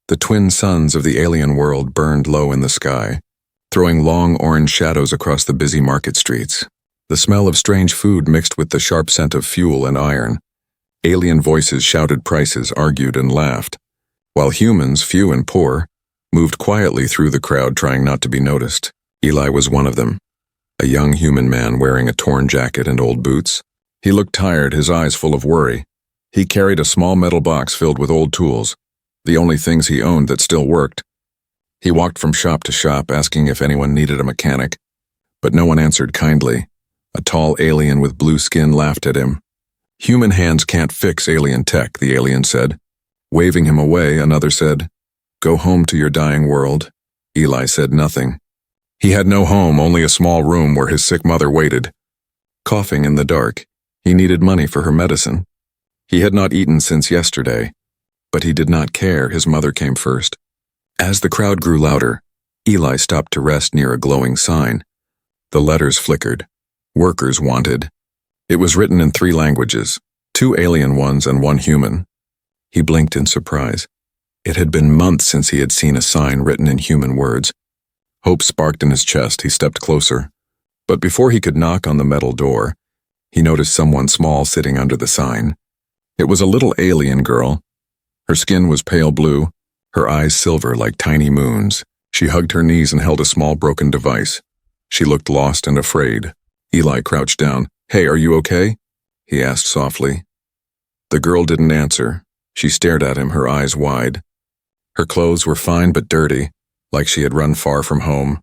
The twin suns of the alien world burned low in the sky, throwing long orange shadows across the busy market streets. The smell of strange food mixed with the sharp scent of fuel and iron. Alien voices shouted prices, argued, and laughed, while humans, few and poor, moved quietly through the crowd trying not to be noticed. Eli was one of them, a young human man wearing a torn jacket and old boots. He looked tired, his eyes full of worry. He carried a small metal box filled with old tools, the only things he owned that still worked. He walked from shop to shop asking if anyone needed a mechanic, but no one answered kindly. A tall alien with blue skin laughed at him. "Human hands can't fix alien tech," the alien said. Waving him away, another said, "Go home to your dying world." Eli said nothing. He had no home, only a small room where his sick mother waited. Coughing in the dark, he needed money for her medicine. He had not eaten since yesterday, but he did not care. His mother came first. As the crowd grew louder, Eli stopped to rest near a glowing sign. The letters flickered. Workers wanted. It was written in 3 languages, 2 alien ones and 1 human. He blinked in surprise. It had been months since he had seen a sign written in human words. Hope sparked in his chest. He stepped closer. But before he could knock on the metal door, he noticed someone small sitting under the sign. It was a little alien girl. Her skin was pale blue, her eyes silver like tiny moons. She hugged her knees and held a small broken device. She looked lost and afraid. Eli crouched down. "Hey, are you okay?" he asked softly. The girl didn't answer. She stared at him, her eyes wide. Her clothes were fine but dirty, like she had run far from home.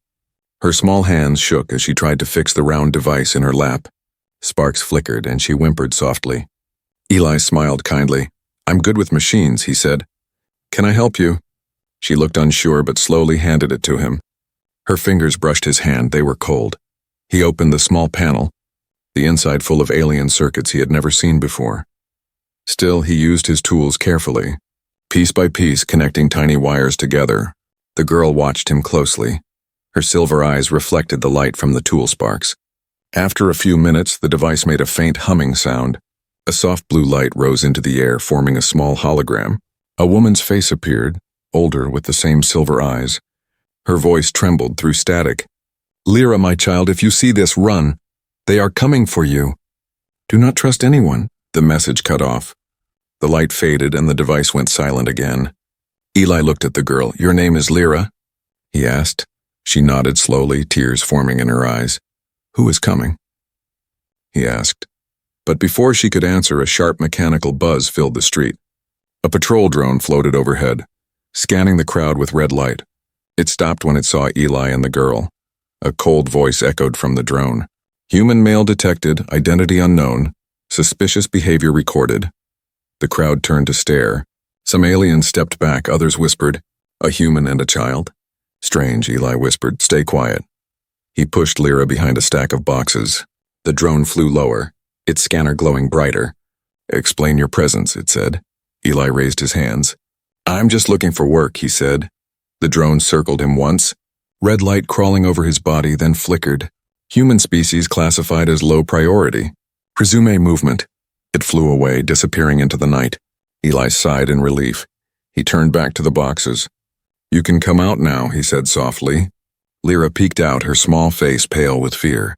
Her small hands shook as she tried to fix the round device in her lap. Sparks flickered and she whimpered softly. Eli smiled kindly. "I'm good with machines," he said. "Can I help you?" She looked unsure but slowly handed it to him. Her fingers brushed his hand. They were cold. He opened the small panel, the inside full of alien circuits he had never seen before. Still, he used his tools carefully, piece by piece connecting tiny wires together. The girl watched him closely. Her silver eyes reflected the light from the tool sparks. After a few minutes, the device made a faint humming sound. A soft blue light rose into the air, forming a small hologram. A woman's face appeared, older with the same silver eyes. Her voice trembled through static. "Lyra, my child, if you see this, run. They are coming for you. Do not trust anyone." The message cut off. The light faded and the device went silent again. Eli looked at the girl. "Your name is Lyra?" he asked. She nodded slowly, tears forming in her eyes. "Who is coming?" he asked. But before she could answer, a sharp mechanical buzz filled the street. A patrol drone floated overhead, scanning the crowd with red light. It stopped when it saw Eli and the girl. A cold voice echoed from the drone. "Human male detected, identity unknown, suspicious behavior recorded." The crowd turned to stare. Some aliens stepped back, others whispered, "A human and a child?" "Strange," Eli whispered. "Stay quiet." He pushed Lyra behind a stack of boxes. The drone flew lower, its scanner glowing brighter. "Explain your presence," it said. Eli raised his hands. "I'm just looking for work," he said. The drone circled him once, red light crawling over his body, then flickered. "Human species classified as low priority. Resume movement." It flew away, disappearing into the night. Eli sighed in relief. He turned back to the boxes. "You can come out now," he said softly. Lyra peeked out, her small face pale with fear.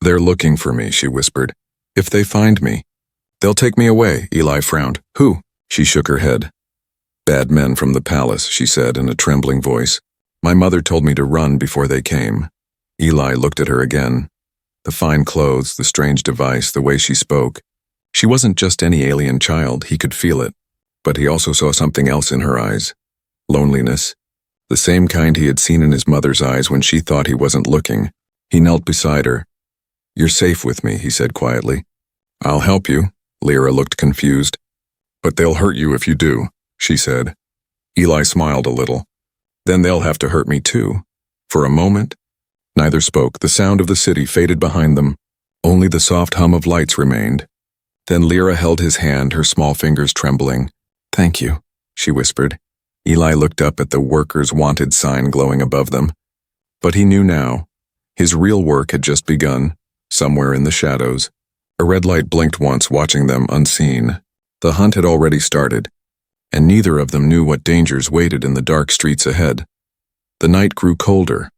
"They're looking for me," she whispered. "If they find me, they'll take me away." Eli frowned. "Who?" She shook her head. "Bad men from the palace," she said in a trembling voice. "My mother told me to run before they came." Eli looked at her again. The fine clothes, the strange device, the way she spoke. She wasn't just any alien child, he could feel it. But he also saw something else in her eyes. Loneliness. The same kind he had seen in his mother's eyes when she thought he wasn't looking. He knelt beside her. "You're safe with me," he said quietly. "I'll help you." Lyra looked confused. "But they'll hurt you if you do," she said. Eli smiled a little. "Then they'll have to hurt me too." For a moment, neither spoke. The sound of the city faded behind them. Only the soft hum of lights remained. Then Lyra held his hand, her small fingers trembling. "Thank you," she whispered. Eli looked up at the workers' wanted sign glowing above them. But he knew now. His real work had just begun, somewhere in the shadows. A red light blinked once, watching them unseen. The hunt had already started. and neither of them knew what dangers waited in the dark streets ahead. The night grew colder,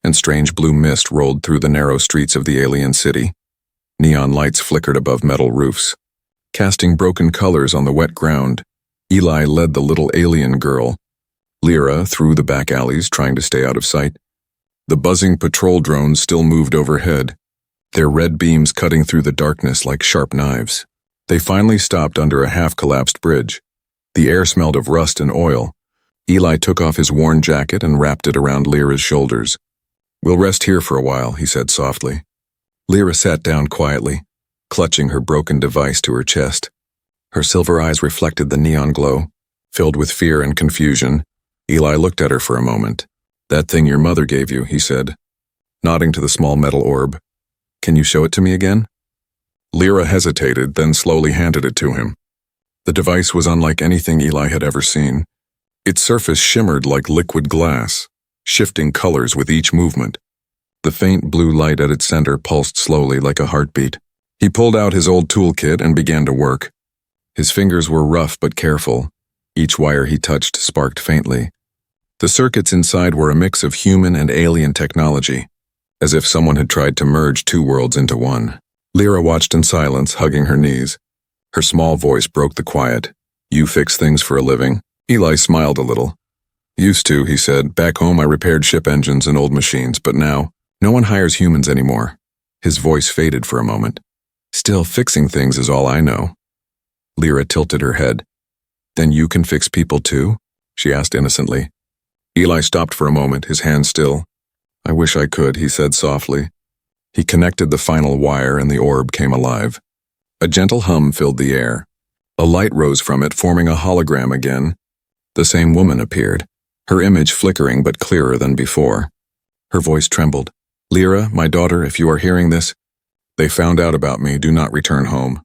and strange blue mist rolled through the narrow streets of the alien city. Neon lights flickered above metal roofs, casting broken colors on the wet ground. Eli led the little alien girl, Lyra, through the back alleys, trying to stay out of sight. The buzzing patrol drones still moved overhead, their red beams cutting through the darkness like sharp knives. They finally stopped under a half-collapsed bridge. The air smelled of rust and oil. Eli took off his worn jacket and wrapped it around Lyra's shoulders. "We'll rest here for a while," he said softly. Lyra sat down quietly, clutching her broken device to her chest. Her silver eyes reflected the neon glow, filled with fear and confusion. Eli looked at her for a moment. "That thing your mother gave you," he said, nodding to the small metal orb. "Can you show it to me again?" Lyra hesitated, then slowly handed it to him. The device was unlike anything Eli had ever seen. Its surface shimmered like liquid glass, shifting colors with each movement. The faint blue light at its center pulsed slowly like a heartbeat. He pulled out his old toolkit and began to work. His fingers were rough but careful. Each wire he touched sparked faintly. The circuits inside were a mix of human and alien technology, as if someone had tried to merge two worlds into one. Lyra watched in silence, hugging her knees. Her small voice broke the quiet. "You fix things for a living?" Eli smiled a little. "Used to," he said. "Back home I repaired ship engines and old machines, but now, no one hires humans anymore." His voice faded for a moment. "Still, fixing things is all I know." Lyra tilted her head. "Then you can fix people too?" she asked innocently. Eli stopped for a moment, his hand still. "I wish I could," he said softly. He connected the final wire and the orb came alive. A gentle hum filled the air. A light rose from it, forming a hologram again. The same woman appeared, her image flickering but clearer than before. Her voice trembled. "Lyra, my daughter, if you are hearing this, they found out about me. Do not return home.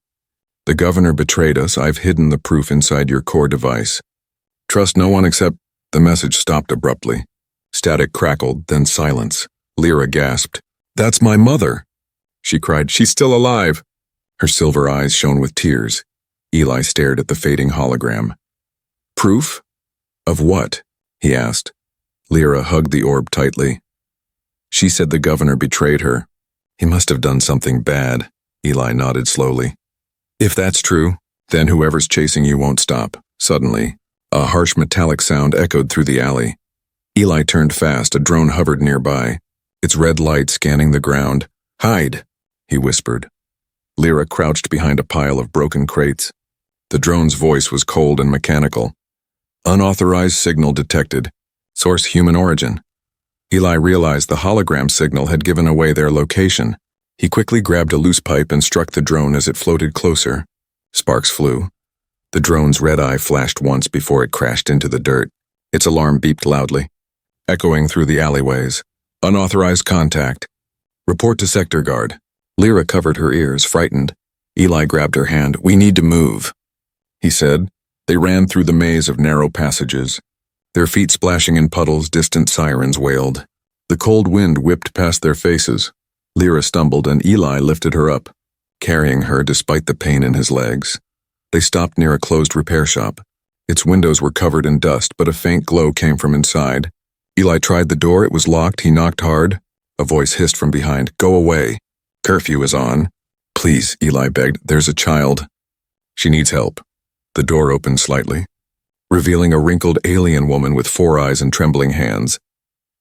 The governor betrayed us. I've hidden the proof inside your core device. Trust no one except—" The message stopped abruptly. Static crackled, then silence. Lyra gasped. "That's my mother!" she cried. "She's still alive!" Her silver eyes shone with tears. Eli stared at the fading hologram. "Proof? Of what?" he asked. Lyra hugged the orb tightly. "She said the governor betrayed her. He must have done something bad." Eli nodded slowly. "If that's true, then whoever's chasing you won't stop." Suddenly, a harsh metallic sound echoed through the alley. Eli turned fast. A drone hovered nearby, its red light scanning the ground. "Hide," he whispered. Lyra crouched behind a pile of broken crates. The drone's voice was cold and mechanical. "Unauthorized signal detected. Source human origin." Eli realized the hologram signal had given away their location. He quickly grabbed a loose pipe and struck the drone as it floated closer. Sparks flew. The drone's red eye flashed once before it crashed into the dirt. Its alarm beeped loudly, echoing through the alleyways. "Unauthorized contact. Report to sector guard." Lyra covered her ears, frightened. Eli grabbed her hand. "We need to move," he said. They ran through the maze of narrow passages. Their feet splashing in puddles, distant sirens wailed. The cold wind whipped past their faces. Lyra stumbled and Eli lifted her up, carrying her despite the pain in his legs. They stopped near a closed repair shop. Its windows were covered in dust, but a faint glow came from inside. Eli tried the door. It was locked. He knocked hard. A voice hissed from behind. "Go away. Curfew is on." "Please," Eli begged. "There's a child. She needs help." The door opened slightly, revealing a wrinkled alien woman with 4 eyes and trembling hands.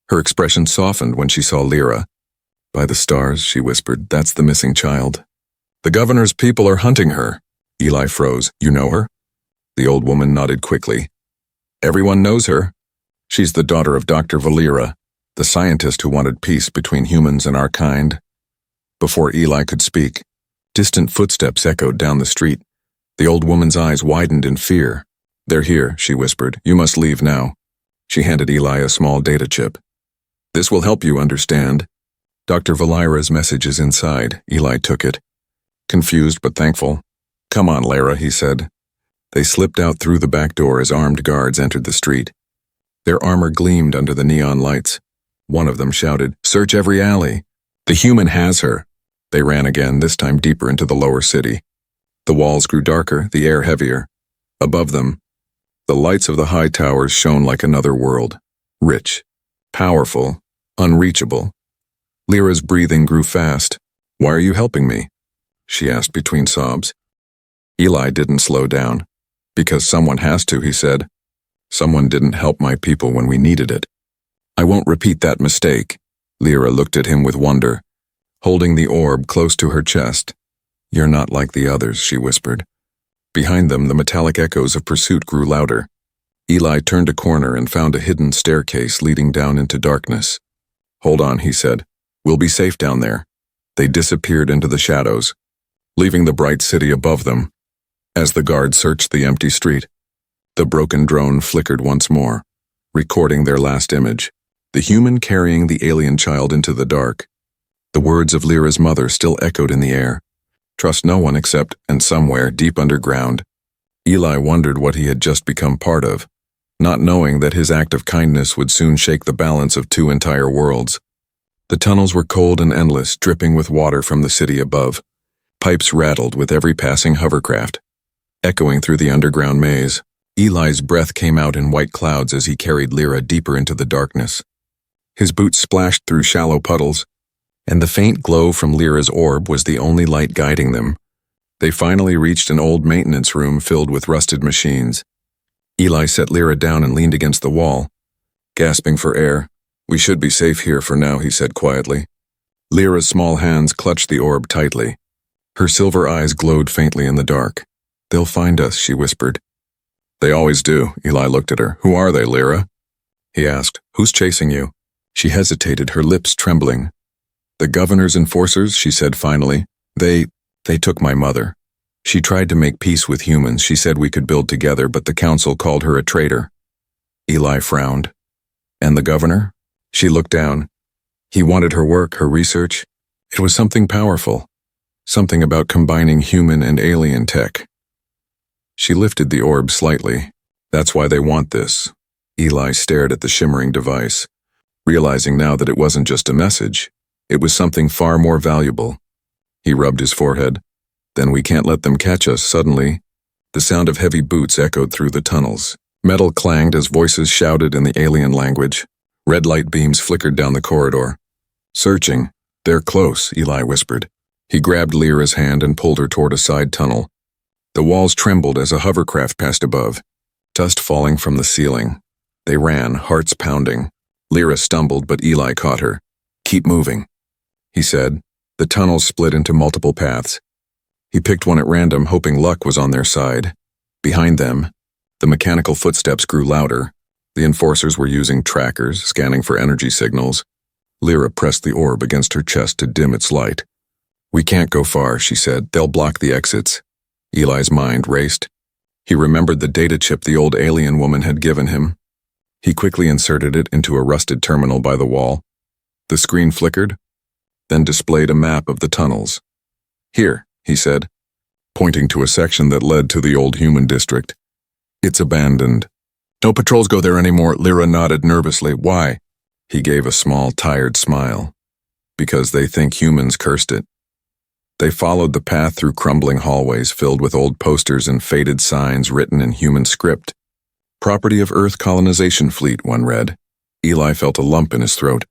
Her expression softened when she saw Lyra. "By the stars," she whispered, "that's the missing child. The governor's people are hunting her." Eli froze. "You know her?" The old woman nodded quickly. "Everyone knows her. She's the daughter of Dr. Valera, the scientist who wanted peace between humans and our kind." Before Eli could speak, distant footsteps echoed down the street. The old woman's eyes widened in fear. "They're here," she whispered. "You must leave now." She handed Eli a small data chip. "This will help you understand. Dr. Valera's message is inside." Eli took it, confused but thankful. "Come on, Lara," he said. They slipped out through the back door as armed guards entered the street. Their armor gleamed under the neon lights. One of them shouted, "Search every alley. The human has her." They ran again, this time deeper into the lower city. The walls grew darker, the air heavier. Above them, The lights of the high towers shone like another world. Rich, powerful, unreachable. Lyra's breathing grew fast. "Why are you helping me?" she asked between sobs. Eli didn't slow down. "Because someone has to," he said. "Someone didn't help my people when we needed it." "I won't repeat that mistake." Lyra looked at him with wonder, holding the orb close to her chest. "You're not like the others," she whispered. Behind them, the metallic echoes of pursuit grew louder. Eli turned a corner and found a hidden staircase leading down into darkness. "Hold on," he said. "We'll be safe down there." They disappeared into the shadows, leaving the bright city above them. As the guard searched the empty street, the broken drone flickered once more, recording their last image, the human carrying the alien child into the dark. The words of Lyra's mother still echoed in the air. "Trust no one except," and somewhere deep underground, Eli wondered what he had just become part of, not knowing that his act of kindness would soon shake the balance of two entire worlds. The tunnels were cold and endless, dripping with water from the city above. Pipes rattled with every passing hovercraft. Echoing through the underground maze, Eli's breath came out in white clouds as he carried Lyra deeper into the darkness. His boots splashed through shallow puddles, and the faint glow from Lyra's orb was the only light guiding them. They finally reached an old maintenance room filled with rusted machines. Eli set Lyra down and leaned against the wall, gasping for air. "We should be safe here for now," he said quietly. Lyra's small hands clutched the orb tightly. Her silver eyes glowed faintly in the dark. "They'll find us," she whispered. "They always do." Eli looked at her. "Who are they, Lyra?" he asked. "Who's chasing you?" She hesitated, her lips trembling. "The governor's enforcers," she said finally. They took my mother. She tried to make peace with humans. She said we could build together, but the council called her a traitor." Eli frowned. "And the governor?" She looked down. "He wanted her work, her research. It was something powerful. Something about combining human and alien tech." She lifted the orb slightly. "That's why they want this." Eli stared at the shimmering device, realizing now that it wasn't just a message. It was something far more valuable. He rubbed his forehead. "Then we can't let them catch us." Suddenly, the sound of heavy boots echoed through the tunnels. Metal clanged as voices shouted in the alien language. Red light beams flickered down the corridor. "Searching. They're close," Eli whispered. He grabbed Lyra's hand and pulled her toward a side tunnel. The walls trembled as a hovercraft passed above, dust falling from the ceiling. They ran, hearts pounding. Lyra stumbled, but Eli caught her. "Keep moving," he said. The tunnels split into multiple paths. He picked one at random, hoping luck was on their side. Behind them, the mechanical footsteps grew louder. The enforcers were using trackers, scanning for energy signals. Lyra pressed the orb against her chest to dim its light. "We can't go far," she said. "They'll block the exits." Eli's mind raced. He remembered the data chip the old alien woman had given him. He quickly inserted it into a rusted terminal by the wall. The screen flickered, then displayed a map of the tunnels. "Here," he said, pointing to a section that led to the old human district. "It's abandoned. No patrols go there anymore." Lyra nodded nervously. "Why?" He gave a small, tired smile. "Because they think humans cursed it." They followed the path through crumbling hallways filled with old posters and faded signs written in human script. "Property of Earth colonization fleet," one read. Eli felt a lump in his throat.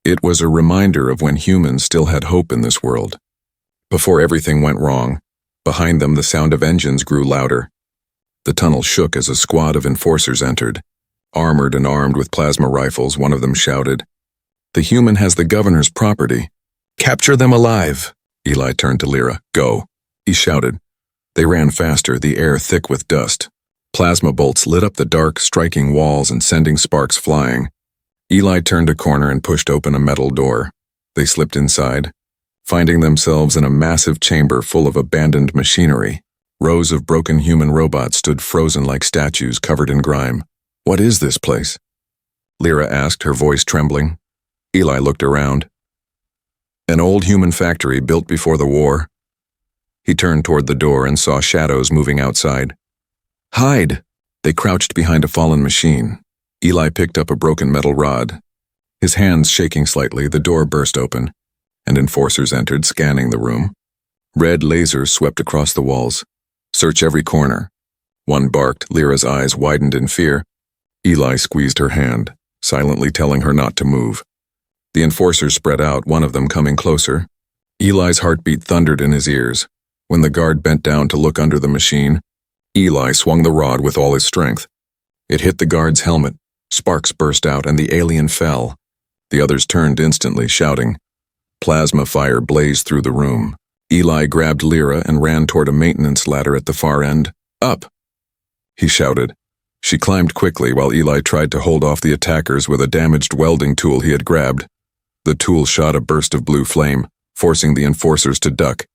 It was a reminder of when humans still had hope in this world. Before everything went wrong, behind them the sound of engines grew louder. The tunnel shook as a squad of enforcers entered. Armored and armed with plasma rifles, one of them shouted, "The human has the governor's property. Capture them alive." Eli turned to Lyra. "Go," he shouted. They ran faster, the air thick with dust. Plasma bolts lit up the dark, striking walls and sending sparks flying. Eli turned a corner and pushed open a metal door. They slipped inside, finding themselves in a massive chamber full of abandoned machinery. Rows of broken human robots stood frozen like statues covered in grime. "What is this place?" Lyra asked, her voice trembling. Eli looked around. An old human factory built before the war. He turned toward the door and saw shadows moving outside. "Hide!" They crouched behind a fallen machine. Eli picked up a broken metal rod. His hands shaking slightly, the door burst open, and enforcers entered, scanning the room. Red lasers swept across the walls. "Search every corner." One barked. Lyra's eyes widened in fear. Eli squeezed her hand, silently telling her not to move. The enforcers spread out, one of them coming closer. Eli's heartbeat thundered in his ears. When the guard bent down to look under the machine, Eli swung the rod with all his strength. It hit the guard's helmet. Sparks burst out and the alien fell. The others turned instantly, shouting. Plasma fire blazed through the room. Eli grabbed Lyra and ran toward a maintenance ladder at the far end. Up! He shouted. She climbed quickly while Eli tried to hold off the attackers with a damaged welding tool he had grabbed. The tool shot a burst of blue flame, forcing the enforcers to duck.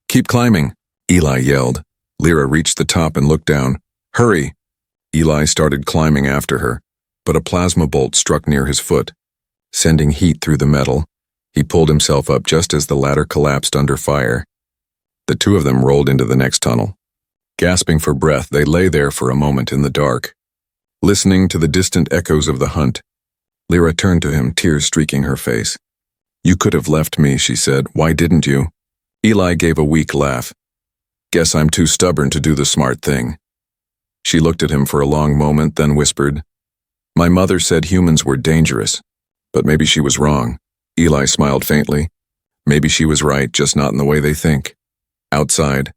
Keep climbing, Eli yelled. Lyra reached the top and looked down. Hurry! Eli started climbing after her, but a plasma bolt struck near his foot. Sending heat through the metal, he pulled himself up just as the ladder collapsed under fire. The two of them rolled into the next tunnel. Gasping for breath, they lay there for a moment in the dark, listening to the distant echoes of the hunt. Lyra turned to him, tears streaking her face. You could have left me, she said. Why didn't you? Eli gave a weak laugh. Guess I'm too stubborn to do the smart thing. She looked at him for a long moment, then whispered, My mother said humans were dangerous, but maybe she was wrong. Eli smiled faintly. Maybe she was right, just not in the way they think. Outside,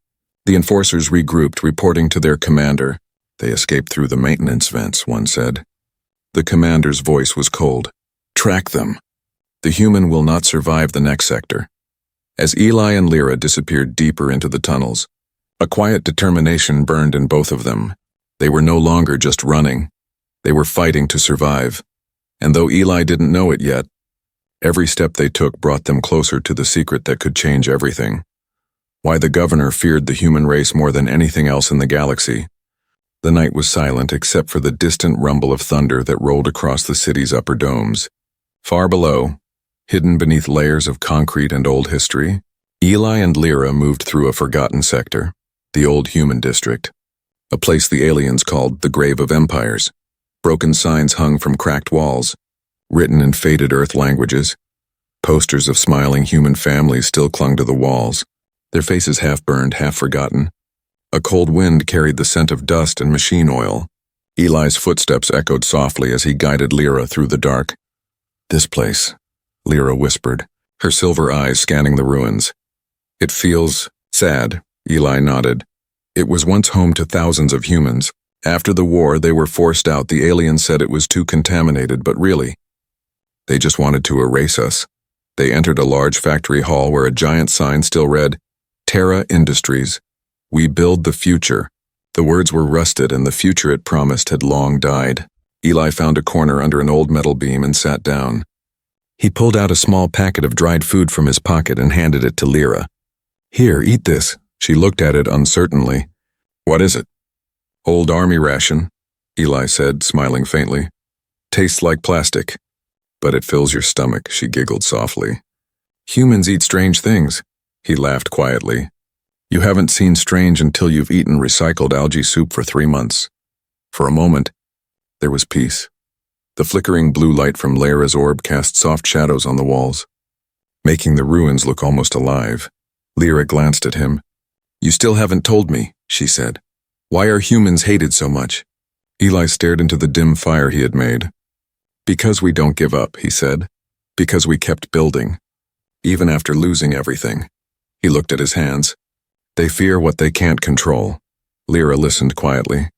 the enforcers regrouped, reporting to their commander. They escaped through the maintenance vents, one said. The commander's voice was cold. Track them. The human will not survive the next sector. As Eli and Lyra disappeared deeper into the tunnels, a quiet determination burned in both of them. They were no longer just running. They were fighting to survive. And though Eli didn't know it yet, every step they took brought them closer to the secret that could change everything. Why the governor feared the human race more than anything else in the galaxy. The night was silent except for the distant rumble of thunder that rolled across the city's upper domes. Far below, hidden beneath layers of concrete and old history, Eli and Lyra moved through a forgotten sector, the old human district, a place the aliens called the Grave of Empires. Broken signs hung from cracked walls, written in faded Earth languages. Posters of smiling human families still clung to the walls, their faces half burned, half forgotten. A cold wind carried the scent of dust and machine oil. Eli's footsteps echoed softly as he guided Lyra through the dark. This place, Lyra whispered, her silver eyes scanning the ruins. It feels sad, Eli nodded. It was once home to thousands of humans. After the war, they were forced out. The aliens said it was too contaminated, but really, they just wanted to erase us. They entered a large factory hall where a giant sign still read, Terra Industries. We build the future. The words were rusted and the future it promised had long died. Eli found a corner under an old metal beam and sat down. He pulled out a small packet of dried food from his pocket and handed it to Lyra. Here, eat this. She looked at it uncertainly. What is it? Old army ration, Eli said, smiling faintly. Tastes like plastic, but it fills your stomach, she giggled softly. Humans eat strange things, he laughed quietly. You haven't seen strange until you've eaten recycled algae soup for 3 months. For a moment, there was peace. The flickering blue light from Lyra's orb cast soft shadows on the walls, making the ruins look almost alive. Lyra glanced at him. You still haven't told me, she said. Why are humans hated so much? Eli stared into the dim fire he had made. Because we don't give up, he said. Because we kept building. Even after losing everything. He looked at his hands. They fear what they can't control. Lyra listened quietly,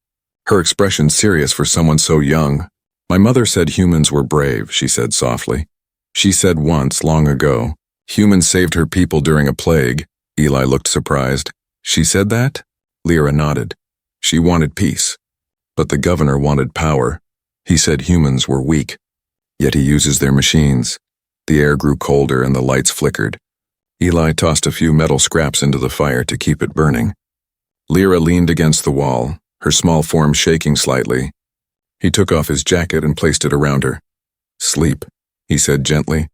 her expression serious for someone so young. My mother said humans were brave, she said softly. She said once, long ago, humans saved her people during a plague. Eli looked surprised. She said that? Lyra nodded. She wanted peace. But the governor wanted power. He said humans were weak. Yet he uses their machines. The air grew colder and the lights flickered. Eli tossed a few metal scraps into the fire to keep it burning. Lyra leaned against the wall, her small form shaking slightly. He took off his jacket and placed it around her. Sleep, he said gently.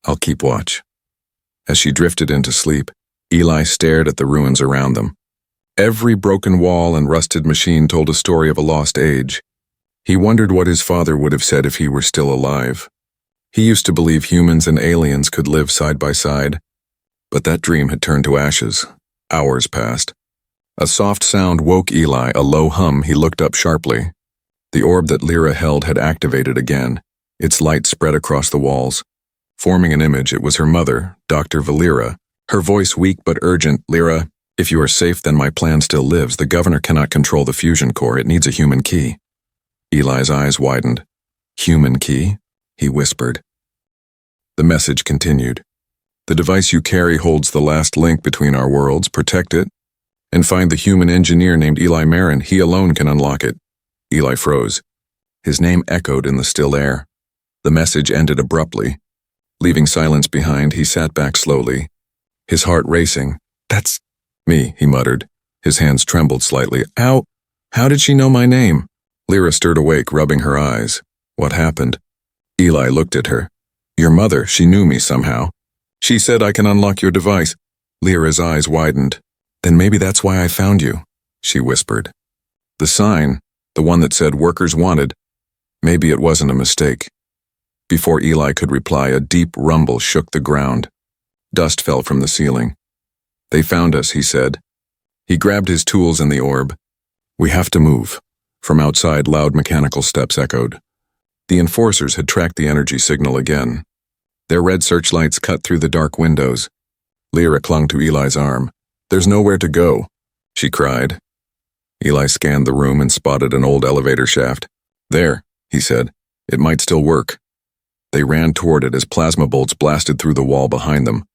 I'll keep watch. As she drifted into sleep, Eli stared at the ruins around them. Every broken wall and rusted machine told a story of a lost age. He wondered what his father would have said if he were still alive. He used to believe humans and aliens could live side by side. But that dream had turned to ashes. Hours passed. A soft sound woke Eli, a low hum. He looked up sharply. The orb that Lyra held had activated again. Its light spread across the walls. Forming an image, it was her mother, Dr. Valera. Her voice weak but urgent. "Lyra, if you are safe, then my plan still lives. The governor cannot control the fusion core. It needs a human key." Eli's eyes widened. "Human key?" he whispered. The message continued. "The device you carry holds the last link between our worlds. Protect it, and find the human engineer named Eli Marin. He alone can unlock it." Eli froze. His name echoed in the still air. The message ended abruptly. Leaving silence behind, he sat back slowly, his heart racing. "That's me," he muttered. His hands trembled slightly. How did she know my name?" Lyra stirred awake, rubbing her eyes. "What happened?" Eli looked at her. "Your mother, she knew me somehow. She said I can unlock your device." Lyra's eyes widened. "Then maybe that's why I found you," she whispered. "The sign, the one that said workers wanted, maybe it wasn't a mistake." Before Eli could reply, a deep rumble shook the ground. Dust fell from the ceiling. "They found us," he said. He grabbed his tools in the orb. "We have to move." From outside, loud mechanical steps echoed. The enforcers had tracked the energy signal again. Their red searchlights cut through the dark windows. Lyra clung to Eli's arm. "There's nowhere to go," she cried. Eli scanned the room and spotted an old elevator shaft. "There," he said. "It might still work." They ran toward it as plasma bolts blasted through the wall behind them.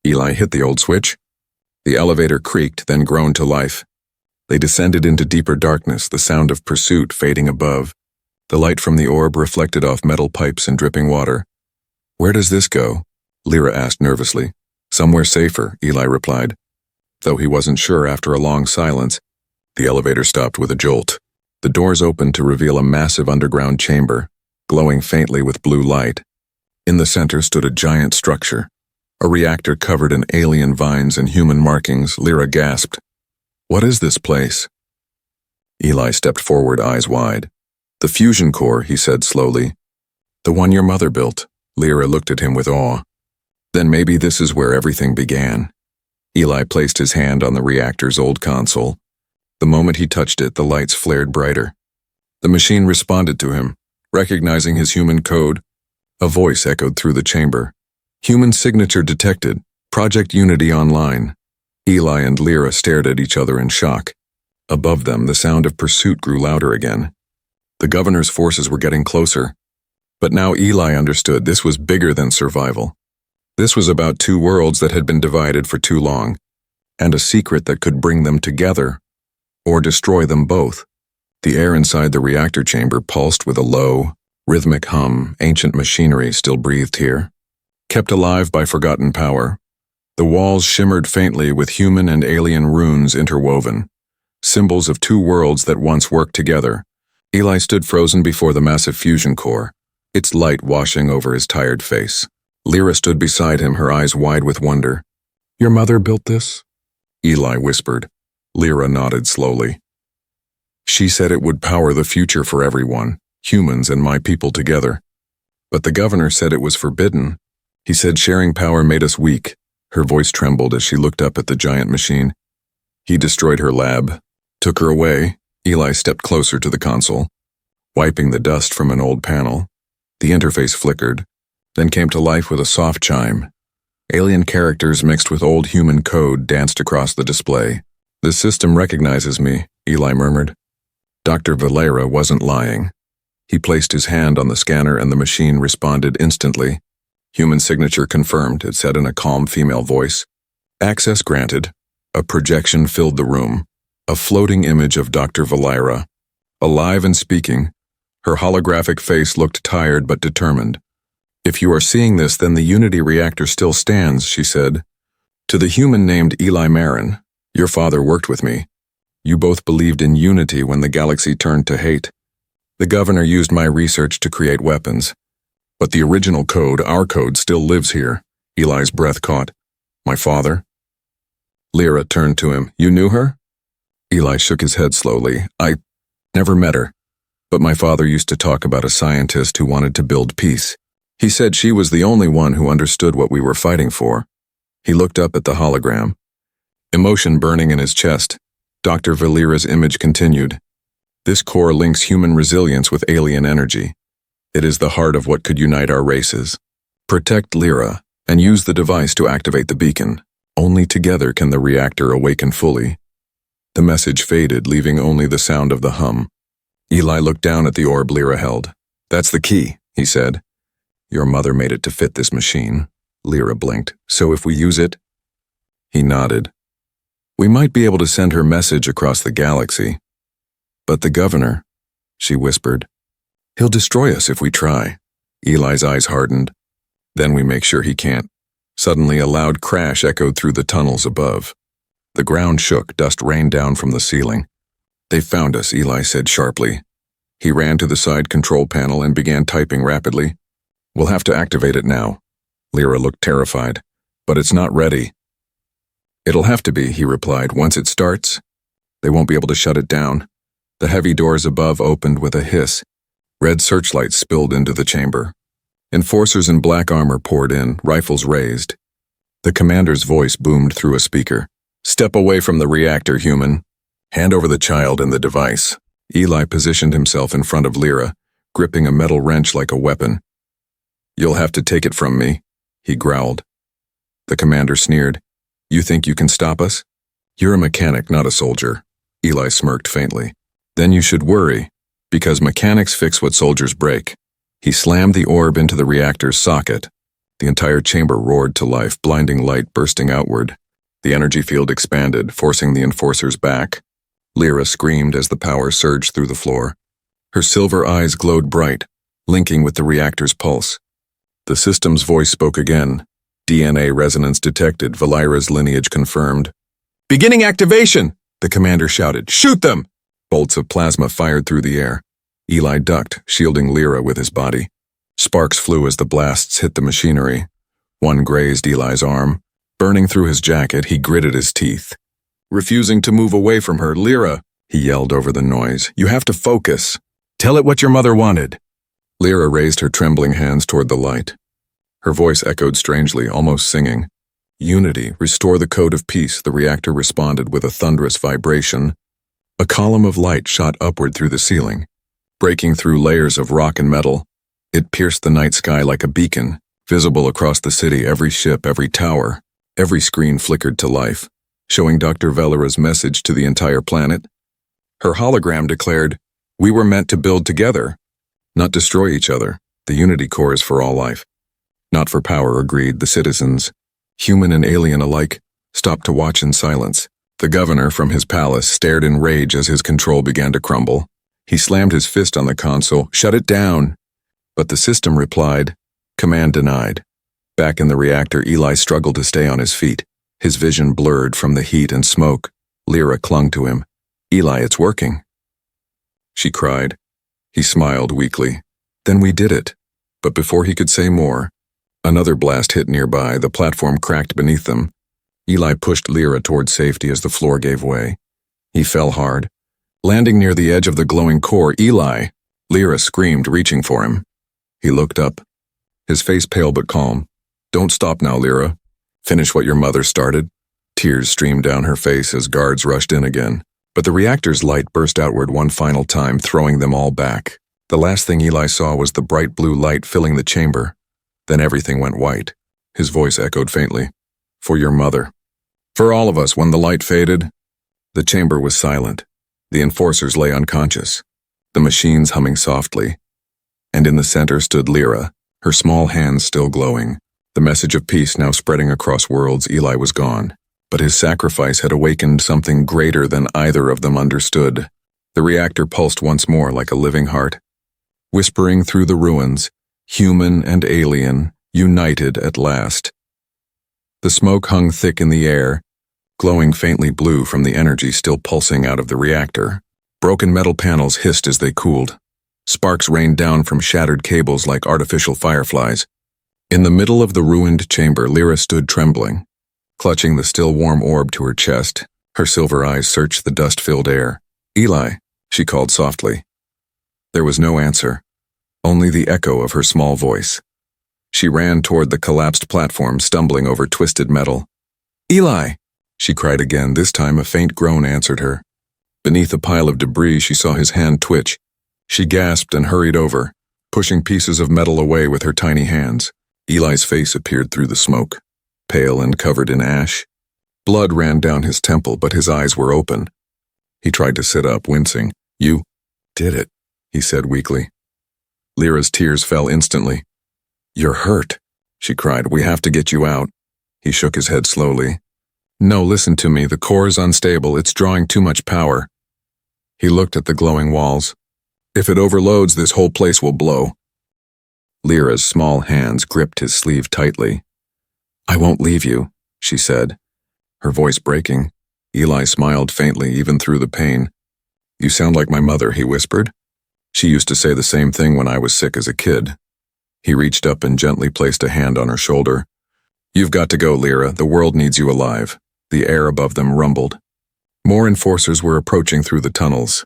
Eli hit the old switch. The elevator creaked, then groaned to life. They descended into deeper darkness, the sound of pursuit fading above. The light from the orb reflected off metal pipes and dripping water. "Where does this go?" Lyra asked nervously. "Somewhere safer," Eli replied. Though he wasn't sure after a long silence, the elevator stopped with a jolt. The doors opened to reveal a massive underground chamber, glowing faintly with blue light. In the center stood a giant structure, a reactor covered in alien vines and human markings. Lyra gasped. "What is this place?" Eli stepped forward, eyes wide. "The fusion core," he said slowly. "The one your mother built." Lyra looked at him with awe. "Then maybe this is where everything began." Eli placed his hand on the reactor's old console. The moment he touched it, the lights flared brighter. The machine responded to him, recognizing his human code. A voice echoed through the chamber. "Human signature detected. Project Unity online." Eli and Lyra stared at each other in shock. Above them, the sound of pursuit grew louder again. The governor's forces were getting closer. But now Eli understood this was bigger than survival. This was about two worlds that had been divided for too long, and a secret that could bring them together, or destroy them both. The air inside the reactor chamber pulsed with a low, rhythmic hum. Ancient machinery still breathed here, kept alive by forgotten power. The walls shimmered faintly with human and alien runes interwoven, symbols of two worlds that once worked together. Eli stood frozen before the massive fusion core, its light washing over his tired face. Lyra stood beside him, her eyes wide with wonder. "Your mother built this?" Eli whispered. Lyra nodded slowly. "She said it would power the future for everyone, humans and my people together. But the governor said it was forbidden. He said sharing power made us weak." Her voice trembled as she looked up at the giant machine. "He destroyed her lab, took her away." Eli stepped closer to the console, wiping the dust from an old panel. The interface flickered, then came to life with a soft chime. Alien characters mixed with old human code danced across the display. "This system recognizes me," Eli murmured. Dr. Valera wasn't lying. He placed his hand on the scanner and the machine responded instantly. "Human signature confirmed," it said in a calm female voice. "Access granted." A projection filled the room, a floating image of Dr. Valera, alive and speaking. Her holographic face looked tired but determined. "If you are seeing this, then the Unity reactor still stands," she said. "To the human named Eli Marin, your father worked with me. You both believed in unity when the galaxy turned to hate. The governor used my research to create weapons. But the original code, our code, still lives here." Eli's breath caught. "My father?" Lyra turned to him. "You knew her?" Eli shook his head slowly. "I never met her. But my father used to talk about a scientist who wanted to build peace. He said she was the only one who understood what we were fighting for." He looked up at the hologram, emotion burning in his chest. Dr. Valera's image continued. This core links human resilience with alien energy. It is the heart of what could unite our races. Protect Lyra, and use the device to activate the beacon. Only together can the reactor awaken fully. The message faded, leaving only the sound of the hum. Eli looked down at the orb Lyra held. "That's the key," he said. "Your mother made it to fit this machine." Lyra blinked. "So if we use it?" He nodded. "We might be able to send her message across the galaxy." "But the governor," she whispered. "He'll destroy us if we try." Eli's eyes hardened. "Then we make sure he can't." Suddenly a loud crash echoed through the tunnels above. The ground shook, dust rained down from the ceiling. "They found us," Eli said sharply. He ran to the side control panel and began typing rapidly. "We'll have to activate it now." Lyra looked terrified. "But it's not ready." "It'll have to be," he replied. "Once it starts, they won't be able to shut it down." The heavy doors above opened with a hiss. Red searchlights spilled into the chamber. Enforcers in black armor poured in, rifles raised. The commander's voice boomed through a speaker. "Step away from the reactor, human. Hand over the child and the device." Eli positioned himself in front of Lyra, gripping a metal wrench like a weapon. "You'll have to take it from me," he growled. The commander sneered. "You think you can stop us? You're a mechanic, not a soldier." Eli smirked faintly. "Then you should worry, because mechanics fix what soldiers break." He slammed the orb into the reactor's socket. The entire chamber roared to life, blinding light bursting outward. The energy field expanded, forcing the enforcers back. Lyra screamed as the power surged through the floor. Her silver eyes glowed bright, linking with the reactor's pulse. The system's voice spoke again. DNA resonance detected, Valera's lineage confirmed. "Beginning activation!" the commander shouted. "Shoot them!" Bolts of plasma fired through the air. Eli ducked, shielding Lyra with his body. Sparks flew as the blasts hit the machinery. One grazed Eli's arm. Burning through his jacket, he gritted his teeth. Refusing to move away from her, "Lyra," he yelled over the noise. "You have to focus. Tell it what your mother wanted." Lyra raised her trembling hands toward the light. Her voice echoed strangely, almost singing. "Unity, restore the code of peace," the reactor responded with a thunderous vibration. A column of light shot upward through the ceiling. Breaking through layers of rock and metal, it pierced the night sky like a beacon, visible across the city, every ship, every tower. Every screen flickered to life, showing Dr. Valera's message to the entire planet. Her hologram declared, "We were meant to build together, not destroy each other. The unity core is for all life." "Not for power," agreed the citizens. Human and alien alike stopped to watch in silence. The governor from his palace stared in rage as his control began to crumble. He slammed his fist on the console. "Shut it down!" But the system replied, "Command denied." Back in the reactor, Eli struggled to stay on his feet. His vision blurred from the heat and smoke. Lyra clung to him. "Eli, it's working," she cried. He smiled weakly. "Then we did it." But before he could say more, another blast hit nearby. The platform cracked beneath them. Eli pushed Lyra toward safety as the floor gave way. He fell hard, landing near the edge of the glowing core. "Eli!" Lyra screamed, reaching for him. He looked up, his face pale but calm. "Don't stop now, Lyra. Finish what your mother started." Tears streamed down her face as guards rushed in again. But the reactor's light burst outward one final time, throwing them all back. The last thing Eli saw was the bright blue light filling the chamber. Then everything went white. His voice echoed faintly. "For your mother." "For all of us." When the light faded, the chamber was silent. The enforcers lay unconscious, the machines humming softly. And in the center stood Lyra, her small hands still glowing. The message of peace now spreading across worlds. Eli was gone, but his sacrifice had awakened something greater than either of them understood. The reactor pulsed once more like a living heart, whispering through the ruins, human and alien, united at last. The smoke hung thick in the air, glowing faintly blue from the energy still pulsing out of the reactor. Broken metal panels hissed as they cooled. Sparks rained down from shattered cables like artificial fireflies. In the middle of the ruined chamber, Lyra stood trembling, clutching the still warm orb to her chest. Her silver eyes searched the dust-filled air. "Eli," she called softly. There was no answer, only the echo of her small voice. She ran toward the collapsed platform, stumbling over twisted metal. "Eli!" she cried again. This time a faint groan answered her. Beneath a pile of debris, she saw his hand twitch. She gasped and hurried over, pushing pieces of metal away with her tiny hands. Eli's face appeared through the smoke, pale and covered in ash. Blood ran down his temple, but his eyes were open. He tried to sit up, wincing. "You did it," he said weakly. Lyra's tears fell instantly. "You're hurt," she cried. "We have to get you out." He shook his head slowly. "No, listen to me. The core's unstable. It's drawing too much power." He looked at the glowing walls. "If it overloads, this whole place will blow." Lyra's small hands gripped his sleeve tightly. "I won't leave you," she said, her voice breaking. Eli smiled faintly, even through the pain. "You sound like my mother," he whispered. "She used to say the same thing when I was sick as a kid." He reached up and gently placed a hand on her shoulder. "You've got to go, Lyra. The world needs you alive." The air above them rumbled. More enforcers were approaching through the tunnels.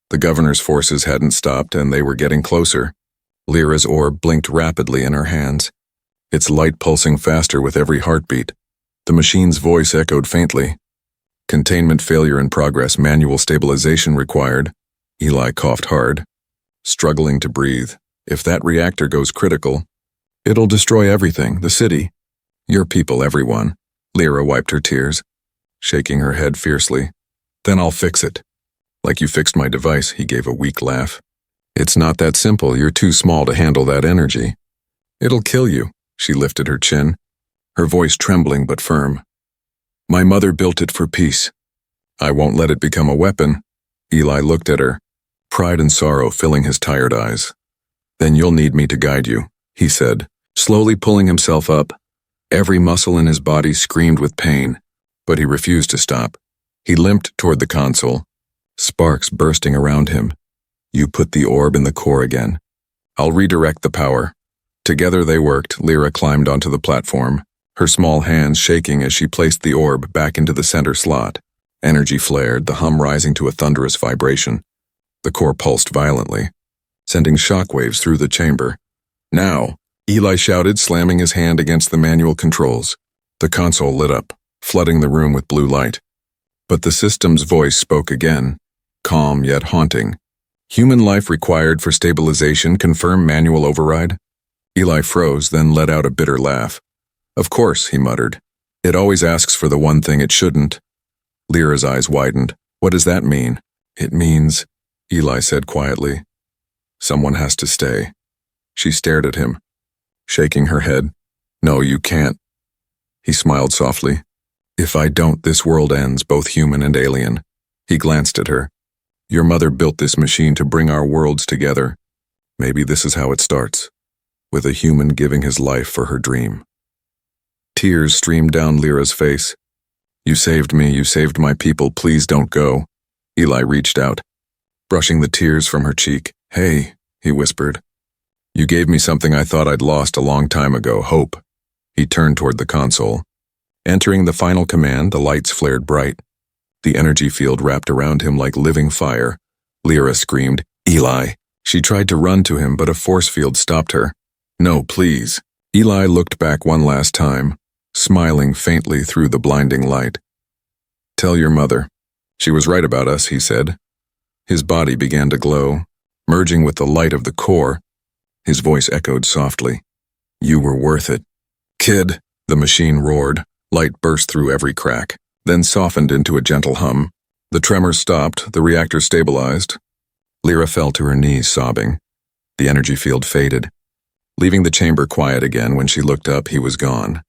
The governor's forces hadn't stopped, and they were getting closer. Lyra's orb blinked rapidly in her hands, its light pulsing faster with every heartbeat. The machine's voice echoed faintly. "Containment failure in progress. Manual stabilization required." Eli coughed hard, struggling to breathe. "If that reactor goes critical, it'll destroy everything, the city. Your people, everyone." Lyra wiped her tears, shaking her head fiercely. "Then I'll fix it." "Like you fixed my device," he gave a weak laugh. "It's not that simple. You're too small to handle that energy." "It'll kill you." She lifted her chin, her voice trembling but firm. "My mother built it for peace. I won't let it become a weapon." Eli looked at her, pride and sorrow filling his tired eyes. "Then you'll need me to guide you," he said, slowly pulling himself up. Every muscle in his body screamed with pain, but he refused to stop. He limped toward the console, sparks bursting around him. "You put the orb in the core again. I'll redirect the power." Together they worked. Lyra climbed onto the platform, her small hands shaking as she placed the orb back into the center slot. Energy flared, the hum rising to a thunderous vibration. The core pulsed violently, sending shockwaves through the chamber. "Now!" Eli shouted, slamming his hand against the manual controls. The console lit up, flooding the room with blue light. But the system's voice spoke again, calm yet haunting. "Human life required for stabilization. Confirm manual override." Eli froze, then let out a bitter laugh. "Of course," he muttered. "It always asks for the one thing it shouldn't." Lyra's eyes widened. "What does that mean?" "It means," Eli said quietly, "someone has to stay." She stared at him, shaking her head. "No, you can't." He smiled softly. "If I don't, this world ends, both human and alien." He glanced at her. "Your mother built this machine to bring our worlds together. Maybe this is how it starts, with a human giving his life for her dream." Tears streamed down Lyra's face. "You saved me, you saved my people, please don't go." Eli reached out, brushing the tears from her cheek. "Hey," he whispered. "You gave me something I thought I'd lost a long time ago, hope." He turned toward the console. Entering the final command, the lights flared bright. The energy field wrapped around him like living fire. Lyra screamed, "Eli!" She tried to run to him, but a force field stopped her. "No, please." Eli looked back one last time, smiling faintly through the blinding light. "Tell your mother. She was right about us," he said. His body began to glow, merging with the light of the core. His voice echoed softly. "You were worth it." "Kid!" The machine roared. Light burst through every crack, then softened into a gentle hum. The tremors stopped, the reactor stabilized. Lyra fell to her knees, sobbing. The energy field faded. Leaving the chamber quiet again, when she looked up, he was gone.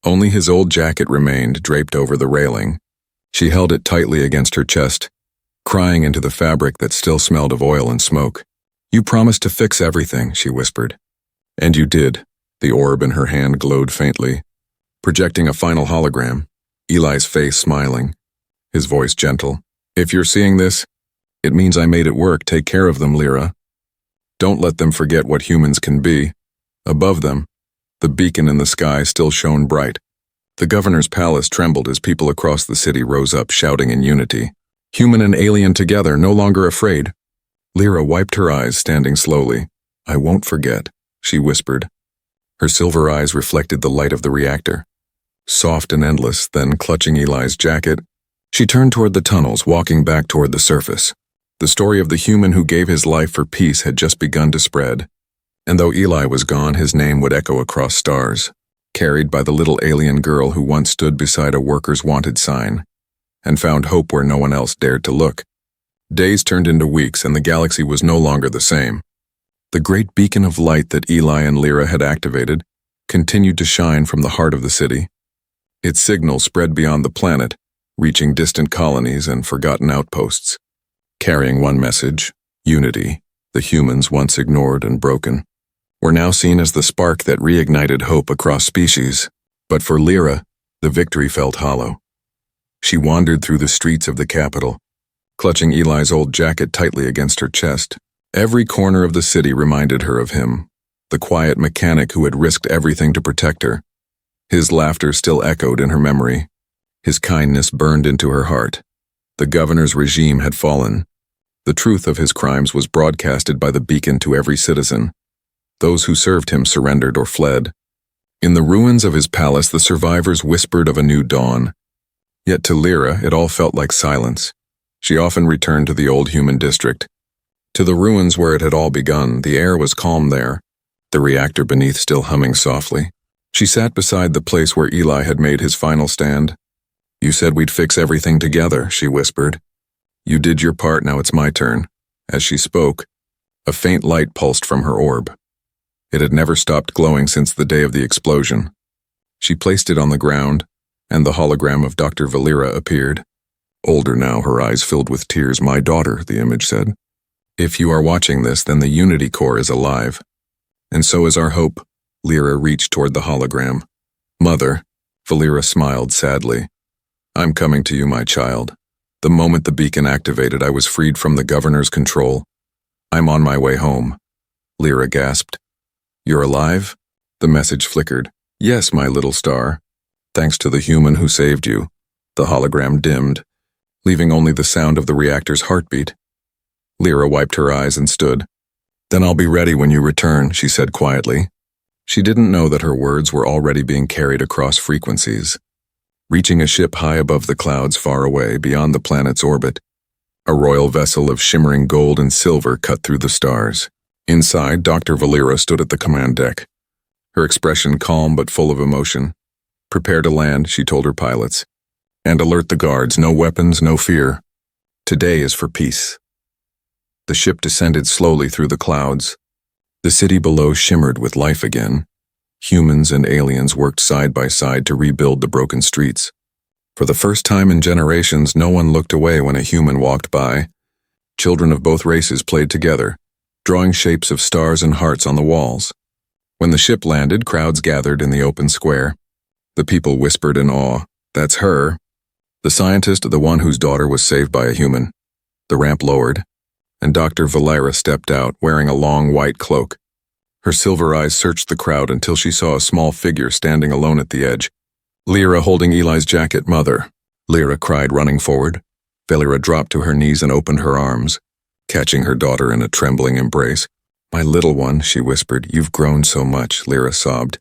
Only his old jacket remained, draped over the railing. She held it tightly against her chest, crying into the fabric that still smelled of oil and smoke. "You promised to fix everything," she whispered. "And you did." The orb in her hand glowed faintly, projecting a final hologram, Eli's face smiling, his voice gentle. "If you're seeing this, it means I made it work. Take care of them, Lyra. Don't let them forget what humans can be." Above them, the beacon in the sky still shone bright. The governor's palace trembled as people across the city rose up, shouting in unity. Human and alien together, no longer afraid. Lyra wiped her eyes, standing slowly. "I won't forget," she whispered. Her silver eyes reflected the light of the reactor. Soft and endless, then clutching Eli's jacket, She turned toward the tunnels, walking back toward the surface. The story of the human who gave his life for peace had just begun to spread. And though Eli was gone, his name would echo across stars, carried by the little alien girl who once stood beside a worker's wanted sign and found hope where no one else dared to look. Days turned into weeks, and the galaxy was no longer the same. The great beacon of light that Eli and Lyra had activated continued to shine from the heart of the city. Its signal spread beyond the planet, reaching distant colonies and forgotten outposts, carrying one message: unity. The humans, once ignored and broken, were now seen as the spark that reignited hope across species. But for Lyra, the victory felt hollow. She wandered through the streets of the capital, clutching Eli's old jacket tightly against her chest. Every corner of the city reminded her of him, the quiet mechanic who had risked everything to protect her. His laughter still echoed in her memory. His kindness burned into her heart. The governor's regime had fallen. The truth of his crimes was broadcasted by the beacon to every citizen. Those who served him surrendered or fled. In the ruins of his palace, the survivors whispered of a new dawn. Yet to Lyra, it all felt like silence. She often returned to the old human district, to the ruins where it had all begun. The air was calm there, the reactor beneath still humming softly. She sat beside the place where Eli had made his final stand. "You said we'd fix everything together," she whispered. "You did your part, now it's my turn." As she spoke, a faint light pulsed from her orb. It had never stopped glowing since the day of the explosion. She placed it on the ground, and the hologram of Dr. Valera appeared. Older now, her eyes filled with tears. "My daughter," the image said. "If you are watching this, then the Unity Core is alive. And so is our hope." Lyra reached toward the hologram. "Mother," Valera smiled sadly. "I'm coming to you, my child. The moment the beacon activated, I was freed from the governor's control. I'm on my way home." Lyra gasped. "You're alive?" The message flickered. "Yes, my little star. Thanks to the human who saved you." The hologram dimmed, leaving only the sound of the reactor's heartbeat. Lyra wiped her eyes and stood. "Then I'll be ready when you return," she said quietly. She didn't know that her words were already being carried across frequencies, reaching a ship high above the clouds far away beyond the planet's orbit. A royal vessel of shimmering gold and silver cut through the stars. Inside, Dr. Valera stood at the command deck, her expression calm but full of emotion. "Prepare to land," she told her pilots. "And alert the guards. No weapons, no fear. Today is for peace." The ship descended slowly through the clouds. The city below shimmered with life again. Humans and aliens worked side by side to rebuild the broken streets. For the first time in generations, no one looked away when a human walked by. Children of both races played together, drawing shapes of stars and hearts on the walls. When the ship landed, crowds gathered in the open square. The people whispered in awe, "That's her." The scientist, the one whose daughter was saved by a human. The ramp lowered, and Dr. Valera stepped out, wearing a long white cloak. Her silver eyes searched the crowd until she saw a small figure standing alone at the edge. "Lyra holding Eli's jacket, Mother," Lyra cried, running forward. Valera dropped to her knees and opened her arms, catching her daughter in a trembling embrace. "My little one," she whispered. "You've grown so much," Lyra sobbed.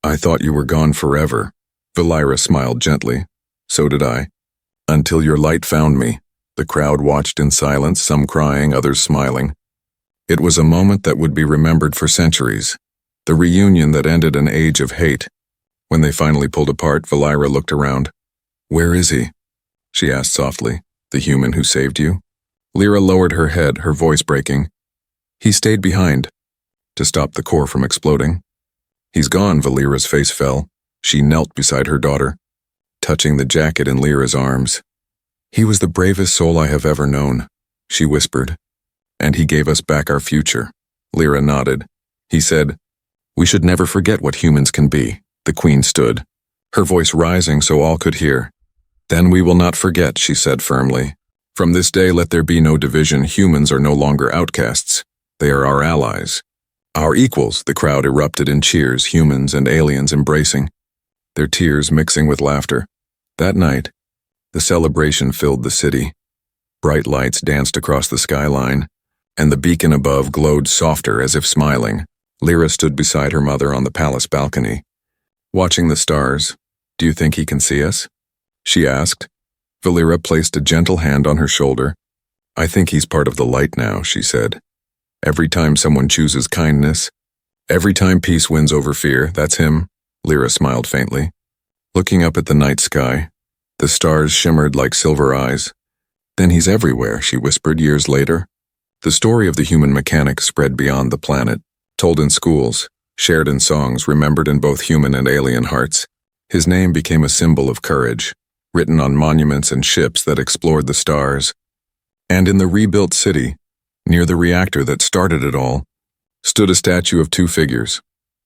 "I thought you were gone forever." Valera smiled gently. "So did I. Until your light found me." The crowd watched in silence, some crying, others smiling. It was a moment that would be remembered for centuries, the reunion that ended an age of hate. When they finally pulled apart, Valera looked around. "Where is he?" she asked softly. "The human who saved you?" Lyra lowered her head, her voice breaking. "He stayed behind, to stop the core from exploding." "He's gone." Valera's face fell. She knelt beside her daughter, touching the jacket in Lyra's arms. "He was the bravest soul I have ever known," she whispered. "And he gave us back our future." Lyra nodded. "He said, we should never forget what humans can be." The Queen stood, her voice rising so all could hear. "Then we will not forget," she said firmly. "From this day let there be no division. Humans are no longer outcasts. They are our allies. Our equals." The crowd erupted in cheers, humans and aliens embracing, their tears mixing with laughter. That night, the celebration filled the city. Bright lights danced across the skyline, and the beacon above glowed softer as if smiling. Lyra stood beside her mother on the palace balcony, watching the stars. "Do you think he can see us?" she asked. Valera placed a gentle hand on her shoulder. I think he's part of the light now, she said. Every time someone chooses kindness, every time peace wins over fear, that's him. Lyra smiled faintly. Looking up at the night sky, the stars shimmered like silver eyes. Then he's everywhere, she whispered years later. The story of the human mechanic spread beyond the planet, told in schools, shared in songs, remembered in both human and alien hearts. His name became a symbol of courage, written on monuments and ships that explored the stars. And in the rebuilt city, near the reactor that started it all, stood a statue of two figures,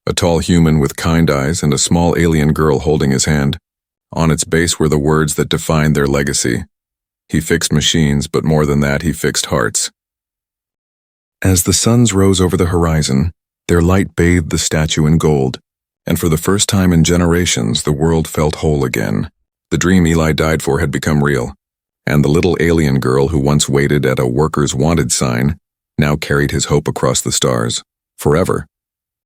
a tall human with kind eyes and a small alien girl holding his hand. On its base were the words that defined their legacy. He fixed machines, but more than that, he fixed hearts. As the suns rose over the horizon, their light bathed the statue in gold, and for the first time in generations, the world felt whole again. The dream Eli died for had become real, and the little alien girl who once waited at a workers' wanted sign now carried his hope across the stars, forever.